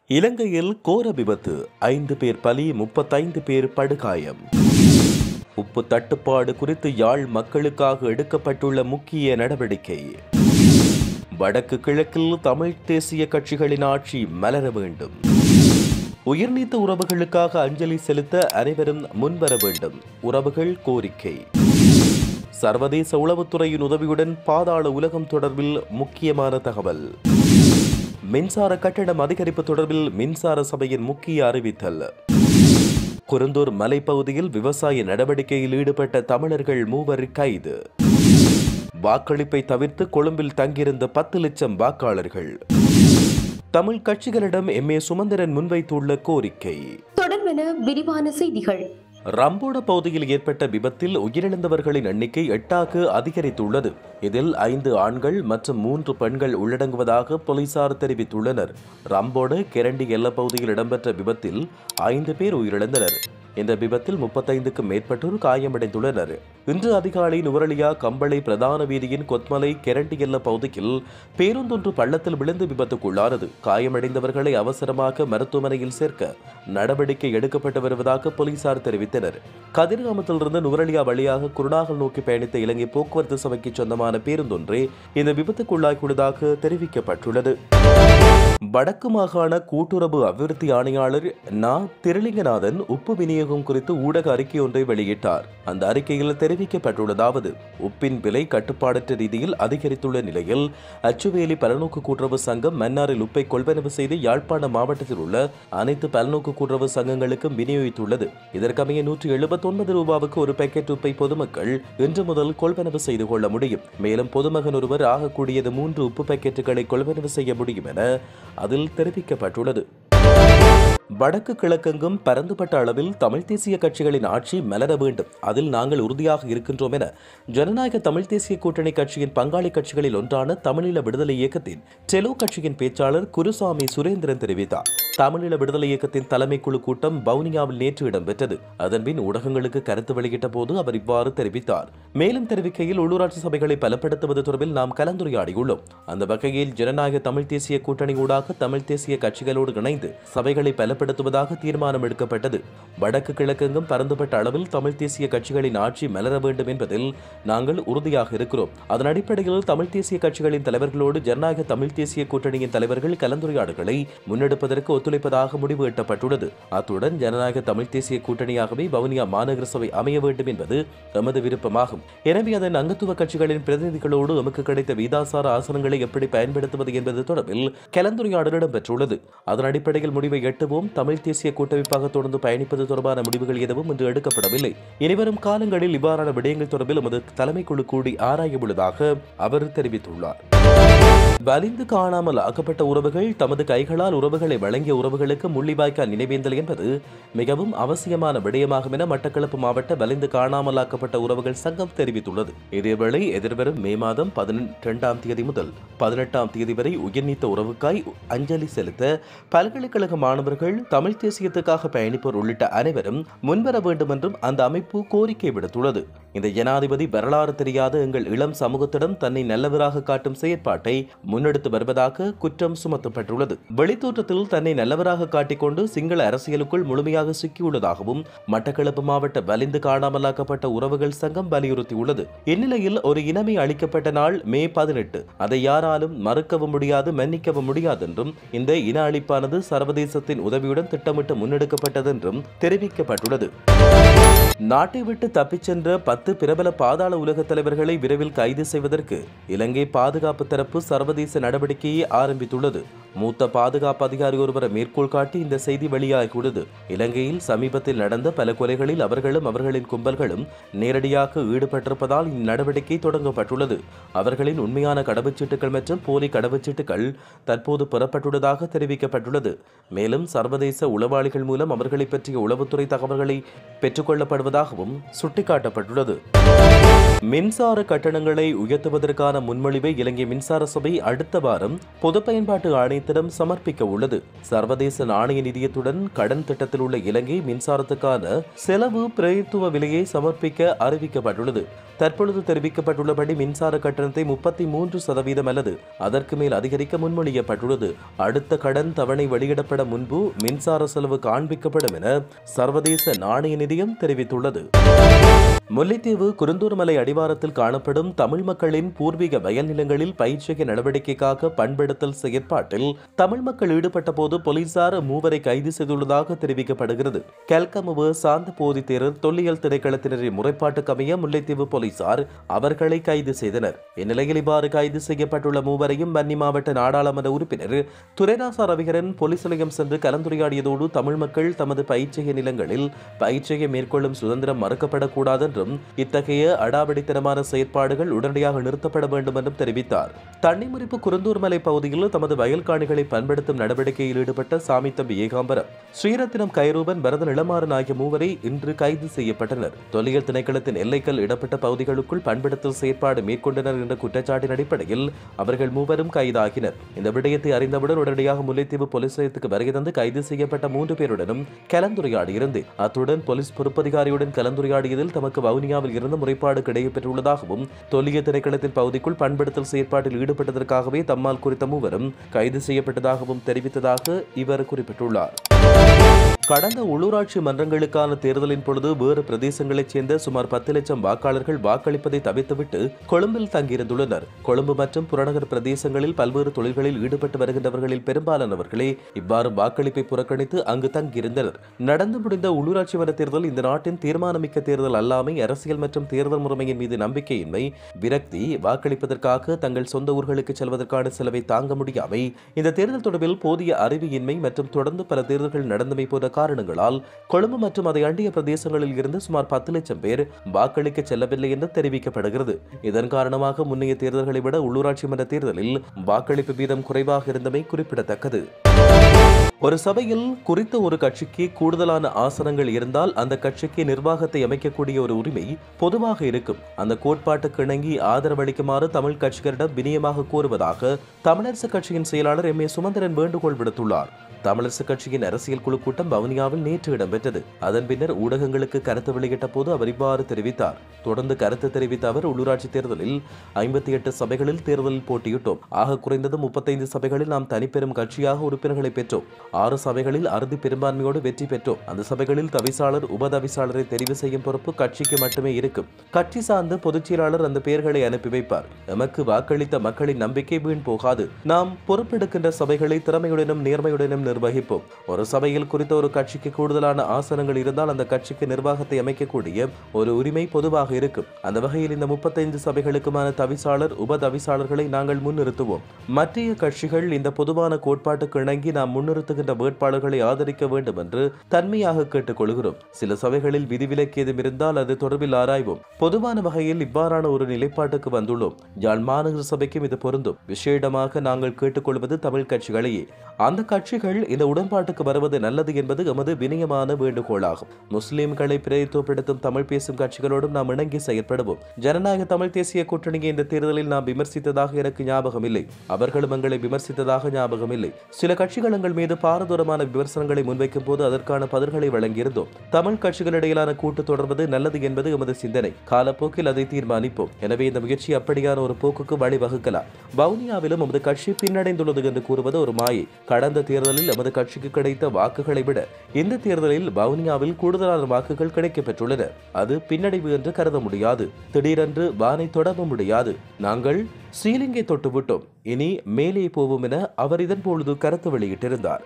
இலங்கையில் கோர விபத்து, 5 பேர் பலி, 35 பேர் படுகாயம். உப்பு தட்டுப்பாடு குறித்து யாழ் மக்களுக்காக எடுக்கப்பட்டுள்ள முக்கிய நடவடிக்கை. வடக்கு கிழக்கில் தமிழ் தேசிய கட்சிகளின் ஆட்சி மலர வேண்டும். உயிர்நீத்த உறவுகளுக்காக அஞ்சலி செலுத்த அனைவரும் முன்வர வேண்டும். உறவுகள் கோரிக்கை. சர்வதேச உளவுத்துறையின் உதவியுடன் பாதாள உலகம் தொடர்பில் முக்கியமான தகவல். மின்சார கட்டணம் அதிகரிப்பு தொடர்பில் மின்சார சபையின் முக்கிய அறிவித்தல். குருந்தூர் மலைப்பகுதியில் விவசாய நடவடிக்கையில் ஈடுபட்ட தமிழர்கள் 3 கைது. வாக்களிப்பை தவிர்த்து கொழும்பில் தங்கியிருந்த 10 லட்சம் வாக்காளர்கள். தமிழ் கட்சிகளிடம் எம்.ஏ. சுமந்திரன் முன்வைத்துள்ள கோரிக்கை. தொடர்பென விரிவான செய்திகள். ரம்போட பகுதியில் ஏற்பட்ட விபத்தில் உயிரிழந்தவர்களின் எண்ணிக்கை 8ஆக அதிகரித்துள்ளது. இதில் 5 ஆண்கள் மற்றும் 3 பெண்கள் உள்ளடங்குவதாக போலீசார் தெரிவித்துள்ளனர். ரம்போடு கெரண்டி எல்லைப் பகுதியில் இடம்பெற்ற விபத்தில் 5 பேர் உயிரிழந்தனர். இந்த விபத்தில் 35க்கும் மேற்பட்டோர் காயமடைந்துள்ளனர். இன்று அதிகாலை நுவரலியா கம்பளை பிரதான வீதியின் கொத்மலை கெரண்டி எல்லைப் பகுதியில் பேருந்தொன்று பள்ளத்தில் விழுந்து விபத்துக்குள்ளானது. காயமடைந்தவர்களை அவசரமாக மருத்துவமனையில் சேர்க்க நடவடிக்கை எடுக்கப்பட்டு வருவதாக போலீசார் தெரிவித்தனர். கதிர்காமத்திலிருந்து நுவரலியா வழியாக குருநாகல் நோக்கி பயணித்த இலங்கை போக்குவரத்து சபைக்கு சொந்தமான பேருந்தொன்றே இந்த விபத்துக்குள்ளாகியுள்ளதாக தெரிவிக்கப்பட்டுள்ளது. வடக்கு மாகாண கூட்டுறவு அபிவிருத்தி ஆணையாளர் திருலிங்கநாதன் உப்பு விநியோகம் குறித்து ஊடக அறிக்கை ஒன்றை வெளியிட்டார். அந்த அறிக்கையில் தெரிவிக்கப்பட்டுள்ளதாவது: உப்பின் விலை கட்டுப்பாடற்ற ரீதியில் அதிகரித்துள்ள நிலையில் அச்சுவேலி பலநோக்கு கூட்டுறவு சங்கம் மன்னாரில் உப்பை கொள்வனவு செய்து யாழ்ப்பாண மாவட்டத்தில் உள்ள அனைத்து பலநோக்கு கூட்டுறவு சங்கங்களுக்கும் விநியோகித்துள்ளது. இதற்கமைய 179 ரூபாவுக்கு ஒரு பேக்கெட் உப்பை பொதுமக்கள் இன்று முதல் கொள்வனவு செய்து கொள்ள முடியும். மேலும் பொதுமகன் ஒருவர் ஆகக்கூடியது 3 உப்பு பேக்கெட்டுகளை கொள்வனவு செய்ய முடியும் என அதில் தெரிவிக்கப்பட்டுள்ளது. வடக்கு கிழக்கெங்கும் பரந்துபட்ட அளவில் தமிழ் தேசிய கட்சிகளின் ஆட்சி மலர வேண்டும். அதில் நாங்கள் உறுதியாக இருக்கின்றோம் என ஜனநாயக தமிழ் தேசிய கூட்டணி கட்சியின் பங்காளி கட்சிகளில் ஒன்றான தமிழீழ விடுதலை இயக்கத்தின் டெலோ கட்சியின் பேச்சாளர் குருசாமி சுரேந்திரன் தெரிவித்தார். தமிழீழ விடுதலை இயக்கத்தின் தலைமைக்குழு கூட்டம் வவுனியாவில் நேற்று இடம்பெற்றது. அதன்பின் ஊடகங்களுக்கு கருத்து வெளியிட்ட போது அவர் இவ்வாறு தெரிவித்தார். மேலும் தெரிவிக்கையில், உள்ளூராட்சி சபைகளை பலப்படுத்துவது தொடர்பில் நாம் கலந்துரையாடியுள்ளோம். அந்த வகையில் ஜனநாயக தமிழ் தேசிய கூட்டணி ஊடாக தமிழ் தேசிய கட்சிகளோடு இணைந்து சபைகளை பலப்படுத்துவதாக தீர்மானம் எடுக்கப்பட்டது. வடக்கு கிழக்கெங்கும் பரந்துபட்ட அளவில் தமிழ் தேசிய கட்சிகளின் ஆட்சி மலர வேண்டும் என்பதில் நாங்கள் உறுதியாக இருக்கிறோம். அதன் அடிப்படையில் தமிழ் தேசிய கட்சிகளின் தலைவர்களோடு ஜனநாயக தமிழ் தேசிய கூட்டணியின் தலைவர்கள் கலந்துரையாடல்களை முன்னெடுப்பதற்கு ஒத்துழைப்பதாக முடிவு எட்டப்பட்டுள்ளது. அத்துடன் ஜனநாயக தமிழ் தேசிய கூட்டணியாகவே வவுனியா மாநகர சபை அமைய வேண்டும் என்பது எமது விருப்பமாகும். எனவே அதன் அங்கத்துவ கட்சிகளின் பிரதிநிதிகளோடு எமக்கு கிடைத்த வீதாசார ஆசனங்களை எப்படி பயன்படுத்துவது என்பது தொடர்பில் கலந்துரையாடல் இடம்பெற்றுள்ளது. அதன் அடிப்படையில் முடிவை எட்டுவோம். தமிழ் தேசிய கூட்டமைப்பாக தொடர்ந்து பயணிப்பது தொடர்பான முடிவுகள் எதுவும் இன்று எடுக்கப்படவில்லை. இனிவரும் காலங்களில் இவ்வாறான விடயங்கள் தொடர்பில் எமது தலைமைக்குழு கூடி ஆராய உள்ளதாக அவர் தெரிவித்துள்ளார். வலிந்து காணாமல் ஆக்கப்பட்ட உறவுகள் தமது கைகளால் உறவுகளை வழங்கிய உறவுகளுக்கு முள்ளிவாய்க்கால் நினைவேந்தல் என்பது மிகவும் அவசியமான விடயமாகும் என மட்டக்களப்பு மாவட்ட வலிந்து காணாமல் ஆக்கப்பட்ட உறவுகள் சங்கம் தெரிவித்துள்ளது. இதேவேளை எதிர்வரும் மே மாதம் 12ஆம் தேதி முதல் 18ஆம் தேதி வரை உயிர்நீத்த உறவுக்காய் அஞ்சலி செலுத்த பல்கலைக்கழக மாணவர்கள், தமிழ் தேசியத்துக்காக பயணிப்போர் உள்ளிட்ட அனைவரும் முன்வர வேண்டும் என்றும் அந்த அமைப்பு கோரிக்கை விடுத்துள்ளது. இந்த ஜனாதிபதி வரலாறு தெரியாத எங்கள் இளம் சமூகத்திடம் தன்னை நல்லவராக காட்டும் செயற்பாட்டை முன்னெடுத்து வருவதாக குற்றம் சுமத்தப்பட்டுள்ளது. வெளித்தோற்றத்தில் தன்னை நல்லவராக காட்டிக்கொண்டு சிங்கள அரசியலுக்குள் முழுமையாக சிக்கியுள்ளதாகவும் மட்டக்களப்பு மாவட்ட வலிந்து காணாமலாக்கப்பட்ட உறவுகள் சங்கம் வலியுறுத்தியுள்ளது. இந்நிலையில் ஒரு இனமே அளிக்கப்பட்ட நாள் மே 18. அதை யாராலும் மறுக்கவும் முடியாது, மன்னிக்கவும் முடியாது என்றும் இந்த இன அழிப்பானது சர்வதேசத்தின் உதவியுடன் திட்டமிட்டு முன்னெடுக்கப்பட்டது என்றும் தெரிவிக்கப்பட்டுள்ளது. நாட்டை விட்டு தப்பிச் சென்ற 10 பிரபல பாதாள உலக தலைவர்களை விரைவில் கைது செய்வதற்கு இலங்கை பாதுகாப்பு தரப்பு சர்வதேச நடவடிக்கையை ஆரம்பித்துள்ளது. மூத்த பாதுகாப்பு அதிகாரி ஒருவரை மேற்கோள் காட்டி இந்த செய்தி வெளியாகியுள்ளது. இலங்கையில் சமீபத்தில் நடந்த பல கொலைகளில் அவர்களும் அவர்களின் கும்பல்களும் நேரடியாக ஈடுபட்டிருப்பதால் இந்நடவடிக்கை தொடங்கப்பட்டுள்ளது. அவர்களின் உண்மையான கடவுச்சீட்டுகள் மற்றும் போலி கடவுச்சீட்டுகள் தற்போது பெறப்பட்டுள்ளதாக தெரிவிக்கப்பட்டுள்ளது. மேலும் சர்வதேச உளவாளிகள் மூலம் அவர்களை பற்றிய உளவுத்துறை தகவல்களை பெற்றுக்கொள்ளப்படுவதாகவும் சுட்டிக்காட்டப்பட்டுள்ளது. மின்சார கட்டணங்களை உயர்த்துவதற்கான முன்மொழிவை இலங்கை மின்சார சபை அடுத்த வாரம் பொது பயன்பாட்டு ஆணையத்திடம் சமர்ப்பிக்க உள்ளது. சர்வதேச நாணய நிதியத்துடன் கடன் திட்டத்தில் உள்ள இலங்கை மின்சாரத்துக்கான செலவு பிரதித்துவ விலையை சமர்ப்பிக்க அறிவிக்கப்பட்டுள்ளது. தற்பொழுது தெரிவிக்கப்பட்டுள்ளபடி மின்சார கட்டணத்தை 33% அல்லது அதற்கு மேல் அதிகரிக்க முன்மொழியப்பட்டுள்ளது. அடுத்த கடன் தவணை வெளியிடப்பட முன்பு மின்சார செலவு காண்பிக்கப்படும் என சர்வதேச நாணய நிதியம் தெரிவித்துள்ளது. முல்லைத்தீவு குருந்தூர் மலை அடிவாரத்தில் காணப்படும் தமிழ் மக்களின் பூர்வீக வயல் நிலங்களில் பயிற்சிய நடவடிக்கைக்காக பண்படுத்தல் செயற்பாட்டில் தமிழ் மக்கள் ஈடுபட்ட போது போலீசார் 3 கைது செய்துள்ளதாக தெரிவிக்கப்படுகிறது. கல்கமுவ சாந்த போதி தேரர் தொல்லியல் திணைக்களத்தினரின் முறைப்பாட்டுக்கமைய முல்லைத்தீவு போலீசார் அவர்களை கைது செய்தனர். இந்நிலையில் இவ்வாறு கைது செய்யப்பட்டுள்ள 3வரையும் வன்னி மாவட்ட நாடாளுமன்ற உறுப்பினர் துரைராசா ரவிகரன் போலீஸ் நிலையம் சென்று கலந்துரையாடியதோடு தமிழ் மக்கள் தமது பயிற்சிய நிலங்களில் பயிற்சியை மேற்கொள்ளும் சுதந்திரம் மறுக்கப்படக்கூடாது என்றும் இத்தகைய அடாவடித்தனமான செயற்பாடுகள் உடனடியாக நிறுத்தப்பட வேண்டும் என்றும் தெரிவித்தார். தண்ணிமுறிப்பு குருந்தூர் மலை பகுதியில் தமது வயல் காணிகளை பண்படுத்தும் நடவடிக்கையில் ஈடுபட்ட சாமித்தம்பி ஏகாம்பரம், ஸ்ரீரத்தினம் கைரூபன், பரதன் இளமாறன் ஆகிய 3 இன்று கைது செய்யப்பட்டனர். தொல்லியல் திணைக்களத்தின் எல்லைகள் இடப்பட்ட பகுதிகளுக்குள் பண்படுத்தல் செயற்பாடு மேற்கொண்டனர் என்ற குற்றச்சாட்டின் அடிப்படையில் அவர்கள் 3 கைதாகினர். இந்த விடயத்தை அறிந்தவுடன் உடனடியாக முல்லைத்தீவு போலீஸ் நிலையத்துக்கு வருகை தந்து கைது செய்யப்பட்ட 3 பேருடனும் கலந்துரையாடியிருந்தேன். அத்துடன் போலீஸ் பொறுப்பதிகாரியுடன் கலந்துரையாடியதில் தமக்கு வவுனியாவில் இருந்து முறைப்பாடு கிடைக்கப்பெற்றுள்ளதாகவும் தொல்லியல் திணைக்களத்தின் பகுதிக்குள் பண்படுத்தல் செயற்பாட்டில் ஈடுபட்டதற்காகவே தம்மால் குறித்த 3 கைது செய்யப்பட்டதாகவும் தெரிவித்ததாக இவர் குறிப்பிட்டுள்ளார். கடந்த உள்ளூராட்சி மன்றங்களுக்கான தேர்தலின் பொழுது வேறு பிரதேசங்களைச் சேர்ந்த சுமார் 10 லட்சம் வாக்காளர்கள் வாக்களிப்பதை தவிர்த்துவிட்டு கொழும்பில் தங்கியிருந்துள்ளனர். கொழும்பு மற்றும் புறநகர் பிரதேசங்களில் பல்வேறு தொழில்களில் ஈடுபட்டு வருகின்றவர்களில் பெரும்பாலானவர்களே இவ்வாறு வாக்களிப்பை புறக்கணித்து அங்கு தங்கியிருந்தனர். நடந்து முடிந்த உள்ளூராட்சி மன்ற தேர்தல் இந்த நாட்டின் தீர்மானமிக்க தேர்தல் அல்லாமை, அரசியல் மற்றும் தேர்தல் முறைமையின் மீது நம்பிக்கையின்மை, விரக்தி, வாக்களிப்பதற்காக தங்கள் சொந்த ஊர்களுக்கு செல்வதற்கான செலவை தாங்க முடியாமை, இந்த தேர்தல் தொடர்பில் போதிய அறிவியின்மை மற்றும் தொடர்ந்து பல தேர்தல்கள் நடந்தமை போன்ற காரணங்களால் கொழும்பு மற்றும் அதை அண்டிய பிரதேசங்களில் இருந்து சுமார் 10 லட்சம் பேர் வாக்களிக்க செல்லவில்லை என்று தெரிவிக்கப்படுகிறது. இதன் காரணமாக முன்னைய தேர்தல்களை விட உள்ளூராட்சி மன்ற தேர்தலில் வாக்களிப்பு வீதம் குறைவாக இருந்தமை குறிப்பிடத்தக்கது. ஒரு சபையில் குறித்த ஒரு கட்சிக்கு கூடுதலான ஆசனங்கள் இருந்தால் அந்த கட்சிக்கு நிர்வாகத்தை அமைக்கக்கூடிய ஒரு உரிமை பொதுவாக இருக்கும். அந்த கோட்பாட்டுக்கு இணங்கி ஆதரவளிக்குமாறு தமிழ் கட்சிகளிடம் வினயமாக கோருவதாக தமிழரசு கட்சியின் செயலாளர் எம். ஏ. சுமந்திரன் வேண்டுகோள் விடுத்துள்ளார். தமிழரசு கட்சியின் அரசியல் குழு கூட்டம் வவுனியாவில் நேற்று இடம்பெற்றது. அதன் பின்னர் ஊடகங்களுக்கு கருத்து வெளியிட்ட போது அவர் இவ்வாறு தெரிவித்தார். தொடர்ந்து கருத்து தெரிவித்த அவர், உள்ளூராட்சி தேர்தலில் 58 சபைகளில் தேர்தலில் போட்டியிட்டோம். ஆக குறைந்தது 35 சபைகளில் நாம் தனிப்பெரும் கட்சியாக உறுப்பினர்களை பெற்றோம். 6 சபைகளில் அறுதி பெரும்பான்மையோடு வெற்றி பெற்றோம். அந்த சபைகளில் தவிசாளர், உபதவிசாளரை தெரிவு செய்யும் பொறுப்பு கட்சிக்கு மட்டுமே இருக்கும். கட்சி சார்ந்த பொதுச் செயலாளர் அந்த பெயர்களை அனுப்பி வைப்பார். எமக்கு வாக்களித்த மக்களின் நம்பிக்கை வீண் போகாது. நாம் பொறுப்பெடுக்கின்ற சபைகளை திறமையுடனும் நேர்மையுடனும் நிர்வகிப்போம். ஒரு சபையில் குறித்த ஒரு கட்சிக்கு கூடுதலான ஆசனங்கள் இருந்தால் அந்த கட்சிக்கு நிர்வாகத்தை அமைக்கக்கூடிய ஒரு உரிமை பொதுவாக இருக்கும். அந்த வகையில் இந்த 35 சபைகளுக்குமான தவிசாளர், உபதவிசாளர்களை நாங்கள் முன்னிறுத்துவோம். மற்ற கட்சிகள் இந்த பொதுவான கோட்பாட்டுக்கு இணங்கி நாம் முன்னிறுத்துகின்ற வேட்பாளர்களை ஆதரிக்க வேண்டும் என்று தன்மையாக கேட்டுக் கொள்கிறோம். சில சபைகளில் விதிவிலக்கு ஏதும் இருந்தால் அது தொடர்பில் ஆராய்வோம். பொதுவான வகையில் இவ்வாறான ஒரு நிலைப்பாட்டுக்கு வந்துள்ளோம். யாழ் மாநகர சபைக்கும் இது பொருந்தும். விசேடமாக நாங்கள் கேட்டுக்கொள்வது தமிழ் கட்சிகளையே. அந்த கட்சிகள் இந்த உடன்பாட்டுக்கு வருவது நல்லது என்பது எமது வினயமான வேண்டுகோளாகும். முஸ்லிம்களை பிரதித்துவப்படுத்தும் தமிழ் பேசும் கட்சிகளோடும் நாம் இணங்கி செயற்படுவோம். ஜனநாயக தமிழ் தேசிய கூட்டணியை இந்த தேர்தலில் நாம் விமர்சித்ததாக எனக்கு ஞாபகம் இல்லை. அவர்களும் எங்களை விமர்சித்ததாக ஞாபகம் இல்லை. சில கட்சிகள் எங்கள் மீது பாரதூரமான விமர்சனங்களை முன்வைக்கும் போது அதற்கான பதில்களை வழங்கியிருந்தோம். தமிழ் கட்சிகளிடையிலான கூட்டு தொடர்வது நல்லது என்பது எமது சிந்தனை. காலப்போக்கில் அதை தீர்மானிப்போம். எனவே இந்த முயற்சி அப்படியான ஒரு போக்குக்கு வழிவகுக்கலாம். வவுனியாவிலும் எமது கட்சி பின்னடைந்துள்ளது என்று கூறுவது ஒரு மாயை. கடந்த தேர்தலில் எமது கட்சிக்கு கிடைத்த வாக்குகளை விட இந்த தேர்தலில் வவுனியாவில் கூடுதலான வாக்குகள் கிடைக்கப்பெற்றுள்ளன. அது பின்னடைவு என்று கருத முடியாது. திடீரென்று வானை தொடர முடியாது. நாங்கள் சீலிங்கை தொட்டுவிட்டோம், இனி மேலே போவோம் என அவர் இதன் பொழுது கருத்து வெளியிட்டிருந்தார்.